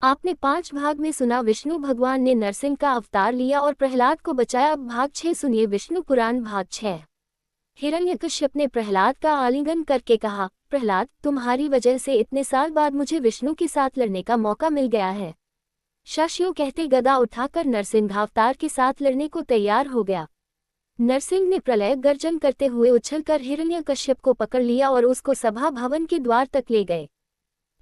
आपने 5 भाग में सुना विष्णु भगवान ने नरसिंह का अवतार लिया और प्रहलाद को बचाया। अब भाग 6 सुनिए विष्णु पुराण भाग 6। हिरण्यकश्यप ने प्रहलाद का आलिंगन करके कहा, प्रहलाद, तुम्हारी वजह से इतने साल बाद मुझे विष्णु के साथ लड़ने का मौका मिल गया है। शश यूं कहते गदा उठाकर नरसिंहावतार के साथ लड़ने को तैयार हो गया। नरसिंह ने प्रलय गर्जन करते हुए उछलकर हिरण्यकश्यप को पकड़ लिया और उसको सभा भवन के द्वार तक ले गए।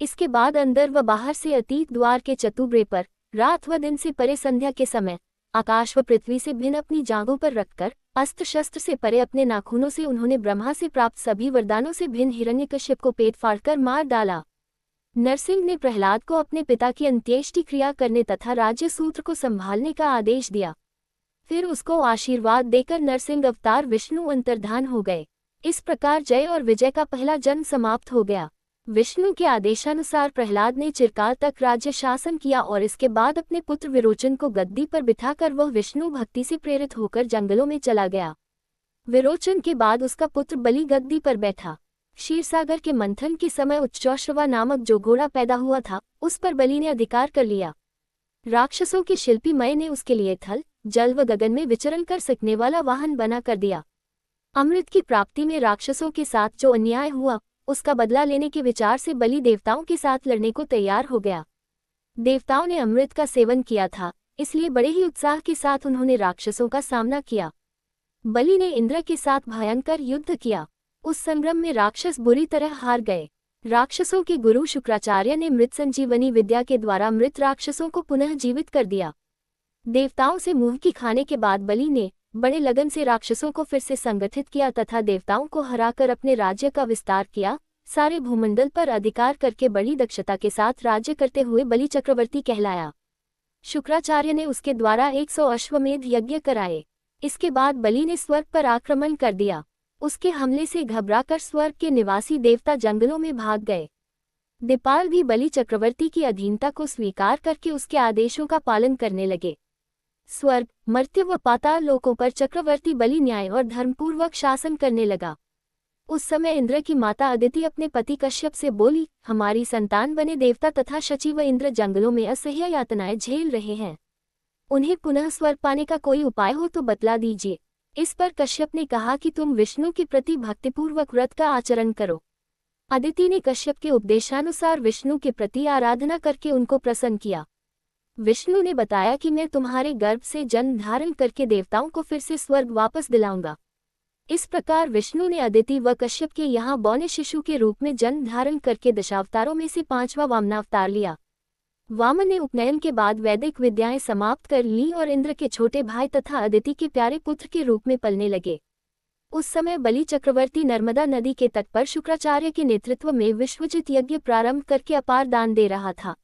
इसके बाद अंदर व बाहर से अतीत द्वार के चतुर्भुज पर रात व दिन से परे संध्या के समय आकाश व पृथ्वी से भिन्न अपनी जांघों पर रखकर अस्त्र शस्त्र से परे अपने नाखूनों से उन्होंने ब्रह्मा से प्राप्त सभी वरदानों से भिन्न हिरण्यकश्यप को पेट फाड़कर मार डाला। नरसिंह ने प्रहलाद को अपने पिता की अंत्येष्टि क्रिया करने तथा राज्य सूत्र को संभालने का आदेश दिया। फिर उसको आशीर्वाद देकर नरसिंह अवतार विष्णु अंतर्धान हो गए। इस प्रकार जय और विजय का पहला जन्म समाप्त हो गया। विष्णु के आदेशानुसार प्रहलाद ने चिरकाल तक राज्य शासन किया और इसके बाद अपने पुत्र विरोचन को गद्दी पर बिठाकर वह विष्णु भक्ति से प्रेरित होकर जंगलों में चला गया। विरोचन के बाद उसका पुत्र बलि गद्दी पर बैठा। क्षीरसागर के मंथन के समय उच्चौश्रवा नामक जो घोड़ा पैदा हुआ था उस पर बलि ने अधिकार कर लिया। राक्षसों के शिल्पी मय ने उसके लिए थल, जल व गगन में विचरण कर सकने वाला वाहन बना कर दिया। अमृत की प्राप्ति में राक्षसों के साथ जो अन्याय हुआ उसका बदला लेने के विचार से बलि देवताओं के साथ लड़ने को तैयार हो गया। देवताओं ने अमृत का सेवन किया था, इसलिए बड़े ही उत्साह के साथ उन्होंने राक्षसों का सामना किया। बलि ने इंद्र के साथ भयंकर युद्ध किया। उस संग्राम में राक्षस बुरी तरह हार गए। राक्षसों के गुरु शुक्राचार्य ने मृत संजीवनी विद्या के द्वारा मृत राक्षसों को पुनः जीवित कर दिया। देवताओं से मुंह की खाने के बाद बलि ने बड़े लगन से राक्षसों को फिर से संगठित किया तथा देवताओं को हराकर अपने राज्य का विस्तार किया। सारे भूमंडल पर अधिकार करके बड़ी दक्षता के साथ राज्य करते हुए बलि चक्रवर्ती कहलाया। शुक्राचार्य ने उसके द्वारा 100 अश्वमेध यज्ञ कराए। इसके बाद बलि ने स्वर्ग पर आक्रमण कर दिया। उसके हमले से घबराकर स्वर्ग के निवासी देवता जंगलों में भाग गए। दिपाल भी बलि चक्रवर्ती की अधीनता को स्वीकार करके उसके आदेशों का पालन करने लगे। स्वर्ग, मर्त्य व पाताल लोकों पर चक्रवर्ती बलि न्याय और धर्मपूर्वक शासन करने लगा। उस समय इंद्र की माता अदिति अपने पति कश्यप से बोली, हमारी संतान बने देवता तथा शची व इंद्र जंगलों में असह्य यातनाएं झेल रहे हैं। उन्हें पुनः स्वर्ग पाने का कोई उपाय हो तो बतला दीजिए। इस पर कश्यप ने कहा कि तुम विष्णु के प्रति भक्तिपूर्वक व्रत का आचरण करो। अदिति ने कश्यप के उपदेशानुसार विष्णु के प्रति आराधना करके उनको प्रसन्न किया। विष्णु ने बताया कि मैं तुम्हारे गर्भ से जन्म धारण करके देवताओं को फिर से स्वर्ग वापस दिलाऊंगा। इस प्रकार विष्णु ने अदिति व कश्यप के यहाँ बौने शिशु के रूप में जन्म धारण करके दशावतारों में से 5वां वामनावतार लिया। वामन ने उपनयन के बाद वैदिक विद्याएं समाप्त कर ली और इंद्र के छोटे भाई तथा अदिति के प्यारे पुत्र के रूप में पलने लगे। उस समय बलि चक्रवर्ती नर्मदा नदी के तट पर शुक्राचार्य के नेतृत्व में विश्वजित यज्ञ प्रारंभ करके अपार दान दे रहा था।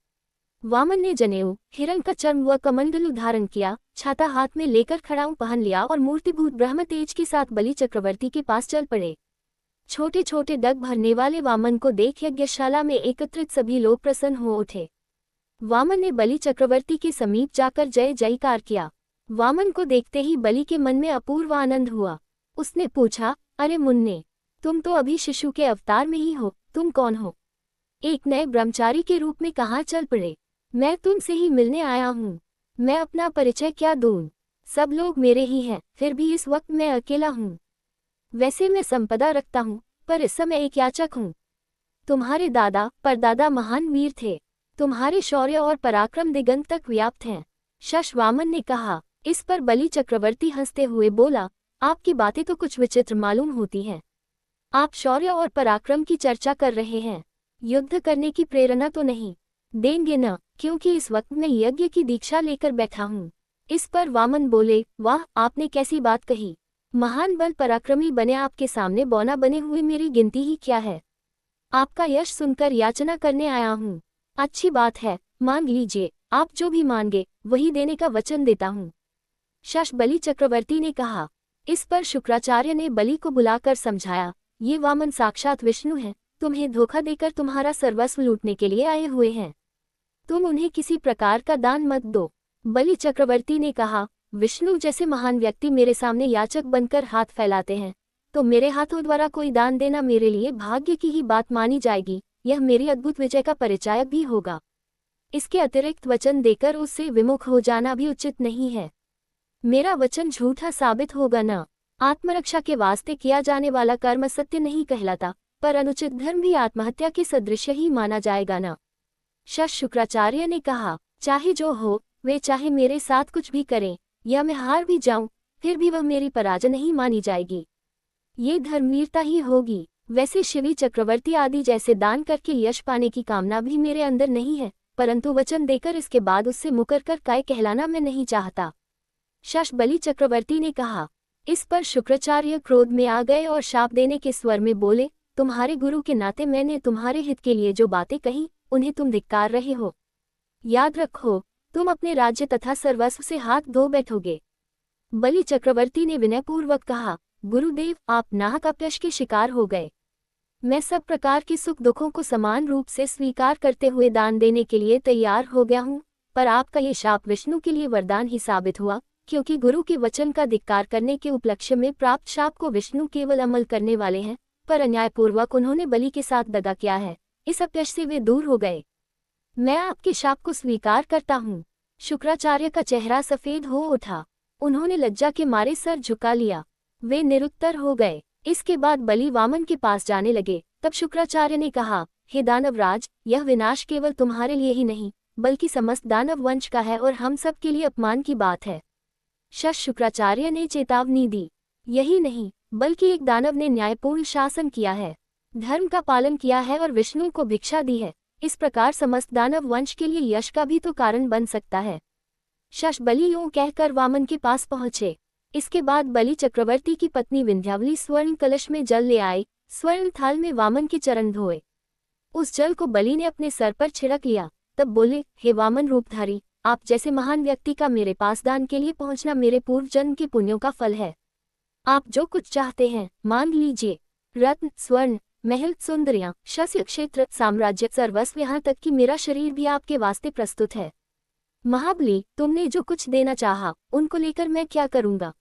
वामन ने जनेऊ, हिरण का चर्म व कमंडलू धारण किया, छाता हाथ में लेकर खड़ाऊ पहन लिया और मूर्तिभूत ब्रह्म तेज के साथ बलि चक्रवर्ती के पास चल पड़े। छोटे छोटे डग भरने वाले वामन को देख यज्ञशाला में एकत्रित सभी लोग प्रसन्न हो उठे। वामन ने बलि चक्रवर्ती के समीप जाकर जय जयकार किया। वामन को देखते ही बलि के मन में अपूर्व आनंद हुआ। उसने पूछा, अरे मुन्ने, तुम तो अभी शिशु के अवतार में ही हो, तुम कौन हो? एक नए ब्रह्मचारी के रूप में कहाँ चल पड़े? मैं तुमसे ही मिलने आया हूँ। मैं अपना परिचय क्या दूँ? सब लोग मेरे ही हैं, फिर भी इस वक्त मैं अकेला हूँ। वैसे मैं संपदा रखता हूँ, पर इस समय एक याचक हूँ। तुम्हारे दादा परदादा महान वीर थे। तुम्हारे शौर्य और पराक्रम दिगंत तक व्याप्त हैं। शश वामन ने कहा। इस पर बलि चक्रवर्ती हंसते हुए बोला, आपकी बातें तो कुछ विचित्र मालूम होती हैं। आप शौर्य और पराक्रम की चर्चा कर रहे हैं, युद्ध करने की प्रेरणा तो नहीं देंगे न, क्योंकि इस वक्त मैं यज्ञ की दीक्षा लेकर बैठा हूँ। इस पर वामन बोले, वाह, आपने कैसी बात कही। महान बल पराक्रमी बने आपके सामने बौना बने हुए मेरी गिनती ही क्या है। आपका यश सुनकर याचना करने आया हूँ। अच्छी बात है, मांग लीजिए, आप जो भी मांगे वही देने का वचन देता हूँ। शश बलि चक्रवर्ती ने कहा। इस पर शुक्राचार्य ने बलि को बुलाकर समझाया, ये वामन साक्षात विष्णु हैं, तुम्हें धोखा देकर तुम्हारा सर्वस्व लूटने के लिए आए हुए हैं। तुम उन्हें किसी प्रकार का दान मत दो। बलि चक्रवर्ती ने कहा, विष्णु जैसे महान व्यक्ति मेरे सामने याचक बनकर हाथ फैलाते हैं, तो मेरे हाथों द्वारा कोई दान देना मेरे लिए भाग्य की ही बात मानी जाएगी। यह मेरी अद्भुत विजय का परिचायक भी होगा। इसके अतिरिक्त वचन देकर उससे विमुख हो जाना भी उचित नहीं है। मेरा वचन झूठा साबित होगा न। आत्मरक्षा के वास्ते किया जाने वाला कर्म सत्य नहीं कहलाता, पर अनुचित धर्म भी आत्महत्या के सदृश ही माना जाएगा न। शुक्राचार्य ने कहा, चाहे जो हो, वे चाहे मेरे साथ कुछ भी करें या मैं हार भी जाऊं, फिर भी वह मेरी पराजय नहीं मानी जाएगी। ये धर्मवीरता ही होगी। वैसे शिवी चक्रवर्ती आदि जैसे दान करके यश पाने की कामना भी मेरे अंदर नहीं है, परंतु वचन देकर इसके बाद उससे मुकर कर काय कहलाना मैं नहीं चाहता। बलि चक्रवर्ती ने कहा। इस पर शुक्राचार्य क्रोध में आ गए और शाप देने के स्वर में बोले, तुम्हारे गुरु के नाते मैंने तुम्हारे हित के लिए जो बातें कही उन्हें तुम धिक्कार रहे हो। याद रखो, तुम अपने राज्य तथा सर्वस्व से हाथ धो बैठोगे। बलि चक्रवर्ती ने विनयपूर्वक कहा, गुरुदेव, आप नाहक अपयश के शिकार हो गए। मैं सब प्रकार के सुख दुखों को समान रूप से स्वीकार करते हुए दान देने के लिए तैयार हो गया हूँ, पर आपका ये शाप विष्णु के लिए वरदान ही साबित हुआ, क्योंकि गुरु के वचन का धिक्कार करने के उपलक्ष्य में प्राप्त शाप को विष्णु केवल अमल करने वाले हैं, पर अन्यायपूर्वक उन्होंने बलि के साथ दगा किया है। इस अपयश से वे दूर हो गए। मैं आपके शाप को स्वीकार करता हूँ। शुक्राचार्य का चेहरा सफेद हो उठा। उन्होंने लज्जा के मारे सर झुका लिया। वे निरुत्तर हो गए। इसके बाद बलि वामन के पास जाने लगे। तब शुक्राचार्य ने कहा, हे दानवराज, यह विनाश केवल तुम्हारे लिए ही नहीं, बल्कि समस्त दानव वंश का है और हम सब के लिए अपमान की बात है। शुक्राचार्य ने चेतावनी दी। यही नहीं, बल्कि एक दानव ने न्यायपूर्ण शासन किया है, धर्म का पालन किया है और विष्णु को भिक्षा दी है। इस प्रकार समस्त दानव वंश के लिए यश का भी तो कारण बन सकता है। बलि यूं कहकर वामन के पास पहुंचे। इसके बाद बलि चक्रवर्ती की पत्नी विंध्यावली स्वर्ण कलश में जल ले आई। स्वर्ण थाल में वामन के चरण धोए। उस जल को बलि ने अपने सर पर छिड़क लिया। तब बोले, हे वामन रूपधारी, आप जैसे महान व्यक्ति का मेरे पास दान के लिए पहुंचना मेरे पूर्व जन्म के पुण्यों का फल है। आप जो कुछ चाहते हैं मांग लीजिए। रत्न, स्वर्ण, महल, सुंदरियां, शस्य, क्षेत्र, साम्राज्य, सर्वस्व, यहाँ तक कि मेरा शरीर भी आपके वास्ते प्रस्तुत है। महाबली, तुमने जो कुछ देना चाहा, उनको लेकर मैं क्या करूंगा?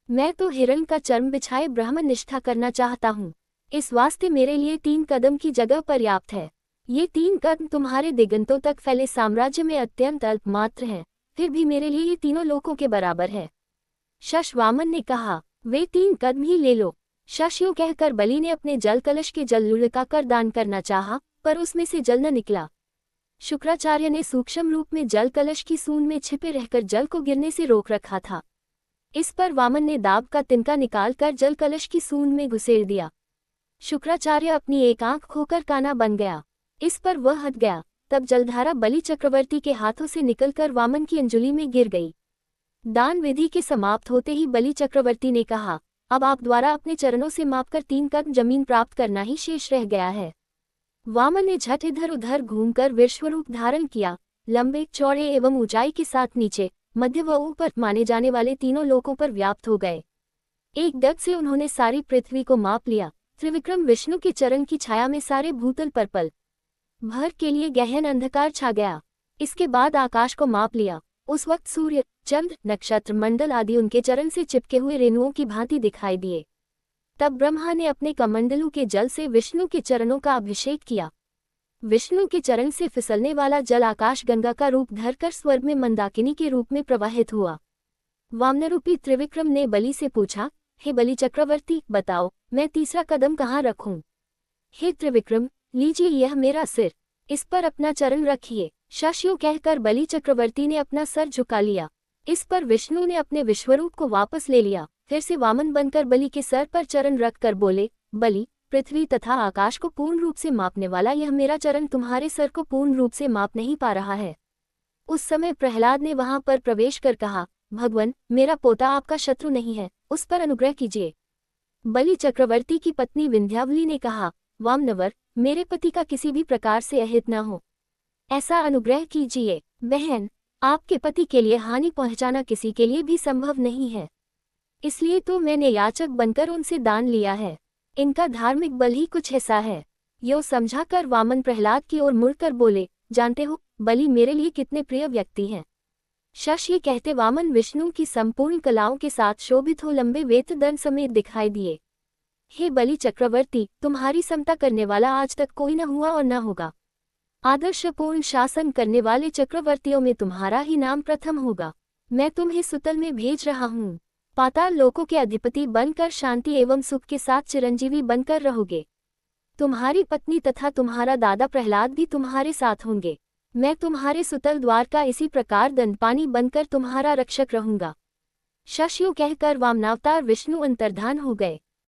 मैं तो हिरण का चर्म बिछाए ब्राह्मण निष्ठा करना चाहता हूँ। इस वास्ते मेरे लिए 3 कदम की जगह पर्याप्त है। ये 3 कदम तुम्हारे दिगंतों तक फैले साम्राज्य में अत्यंत अल्प मात्र हैं, फिर भी मेरे लिए ये तीनों लोकों के बराबर है। वामन ने कहा, वे 3 कदम ही ले लो। यूं कहकर बलि ने अपने जल कलश के जल लुढ़काकर दान करना चाहा, पर उसमें से जल न निकला। शुक्राचार्य ने सूक्ष्म रूप में जल कलश की सूंड में छिपे रहकर जल को गिरने से रोक रखा था। इस पर वामन ने दाब का तिनका निकालकर जल कलश की सूंड में घुसेड़ दिया। शुक्राचार्य अपनी एक आंख खोकर काना बन गया। इस पर वह हट गया। तब जलधारा बलि चक्रवर्ती के हाथों से निकलकर वामन की अंजुली में गिर गई। दान विधि के समाप्त होते ही बलि चक्रवर्ती ने कहा, अब आप द्वारा अपने चरणों से मापकर 3 कदम जमीन प्राप्त करना ही शेष रह गया है। वामन ने झट इधर उधर घूमकर विश्वरूप धारण किया। लंबे, चौड़े एवं ऊंचाई के साथ नीचे, मध्य व ऊपर माने जाने वाले तीनों लोकों पर व्याप्त हो गए। एक डग से उन्होंने सारी पृथ्वी को माप लिया। त्रिविक्रम विष्णु के चरण की छाया में सारे भूतल पर पल भर के लिए गहन अंधकार छा गया। इसके बाद आकाश को माप लिया। उस वक्त सूर्य, चंद्र, नक्षत्र मंडल आदि उनके चरण से चिपके हुए रेणुओं की भांति दिखाई दिए। तब ब्रह्मा ने अपने कमंडलू के जल से विष्णु के चरणों का अभिषेक किया। विष्णु के चरण से फिसलने वाला जल आकाश गंगा का रूप धरकर स्वर्ग में मंदाकिनी के रूप में प्रवाहित हुआ। वामनरूपी त्रिविक्रम ने बलि से पूछा, हे बलि चक्रवर्ती, बताओ, मैं तीसरा कदम कहाँ रखूं? हे त्रिविक्रम, लीजिए यह मेरा सिर, इस पर अपना चरण रखिए। यूं कहकर बलि चक्रवर्ती ने अपना सर झुका लिया। इस पर विष्णु ने अपने विश्वरूप को वापस ले लिया। फिर से वामन बनकर बलि के सर पर चरण रखकर बोले, बलि, पृथ्वी तथा आकाश को पूर्ण रूप से मापने वाला यह मेरा चरण तुम्हारे सर को पूर्ण रूप से माप नहीं पा रहा है। उस समय प्रहलाद ने वहां पर प्रवेश कर कहा, भगवन, मेरा पोता आपका शत्रु नहीं है, उस पर अनुग्रह कीजिए। बलि चक्रवर्ती की पत्नी विंध्यावली ने कहा, वामनवर, मेरे पति का किसी भी प्रकार से अहित न हो, ऐसा अनुग्रह कीजिए। बहन, आपके पति के लिए हानि पहुंचाना किसी के लिए भी संभव नहीं है, इसलिए तो मैंने याचक बनकर उनसे दान लिया है। इनका धार्मिक बल ही कुछ ऐसा है। यो समझाकर वामन प्रहलाद की ओर मुड़कर बोले, जानते हो, बलि मेरे लिए कितने प्रिय व्यक्ति हैं। ये कहते वामन विष्णु की संपूर्ण कलाओं के साथ शोभित हो लंबे वेतदंड समेत दिखाई दिए। हे बलि चक्रवर्ती, तुम्हारी समता करने वाला आज तक कोई न हुआ और न होगा। आदर्शपूर्ण शासन करने वाले चक्रवर्तियों में तुम्हारा ही नाम प्रथम होगा। मैं तुम्हें सुतल में भेज रहा हूँ। पाताल लोकों के अधिपति बनकर शांति एवं सुख के साथ चिरंजीवी बनकर रहोगे। तुम्हारी पत्नी तथा तुम्हारा दादा प्रहलाद भी तुम्हारे साथ होंगे। मैं तुम्हारे सुतल द्वार का इसी प्रकार दंडपानी बनकर तुम्हारा रक्षक रहूंगा। शश यूं कहकर वामनावतार विष्णु अंतर्धान हो गए।